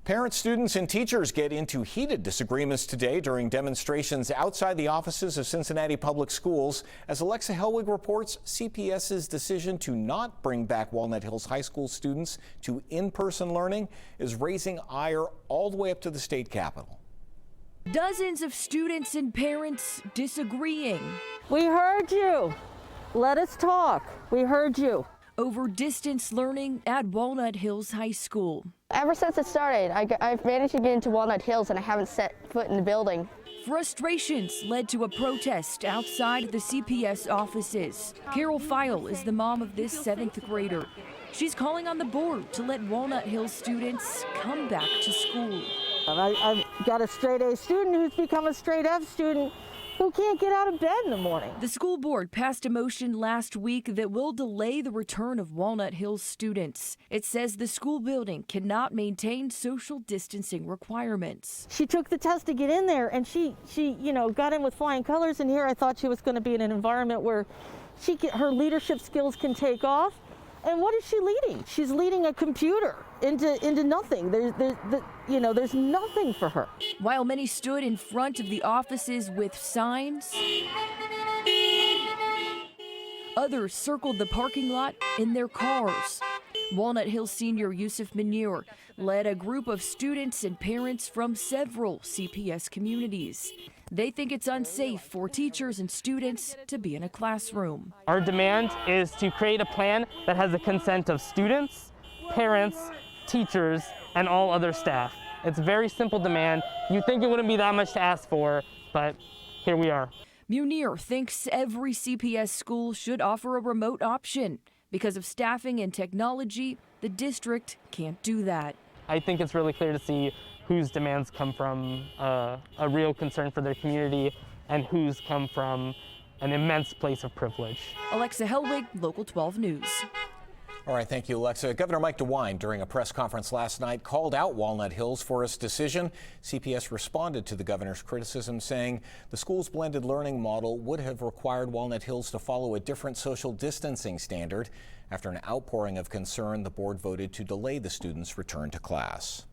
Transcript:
Parents, students, and teachers get into heated disagreements today during demonstrations outside the offices of Cincinnati Public Schools. As Alexa Helwig reports, CPS's decision to not bring back Walnut Hills High School students to in-person learning is raising ire all the way up to the state capitol. Dozens of students and parents disagreeing. We heard you. Let us talk. We heard you. Over distance learning at Walnut Hills High School. Ever since it started, I've managed to get into Walnut Hills and I haven't set foot in the building. Frustrations led to a protest outside the CPS offices. Carol File is the mom of this 7th grader. She's calling on the board to let Walnut Hills students come back to school. I've got a straight A student who's become a straight F student who can't get out of bed in the morning. The school board passed a motion last week that will delay the return of Walnut Hills students. It says the school building cannot maintain social distancing requirements. She took the test to get in there and she got in with flying colors, and here I thought she was going to be in an environment where her leadership skills can take off. And what is she leading? She's leading a computer into nothing. There's nothing for her. While many stood in front of the offices with signs, others circled the parking lot in their cars. Walnut Hills senior Yusuf Munir led a group of students and parents from several CPS communities. They think it's unsafe for teachers and students to be in a classroom. Our demand is to create a plan that has the consent of students, parents, teachers, and all other staff. It's a very simple demand. You'd think it wouldn't be that much to ask for, but here we are. Munir thinks every CPS school should offer a remote option. Because of staffing and technology, the district can't do that. I think it's really clear to see whose demands come from a real concern for their community and whose come from an immense place of privilege. Alexa Helwig, Local 12 News. All right, thank you, Alexa. Governor Mike DeWine, during a press conference last night, called out Walnut Hills for its decision. CPS responded to the governor's criticism, saying the school's blended learning model would have required Walnut Hills to follow a different social distancing standard. After an outpouring of concern, the board voted to delay the students' return to class.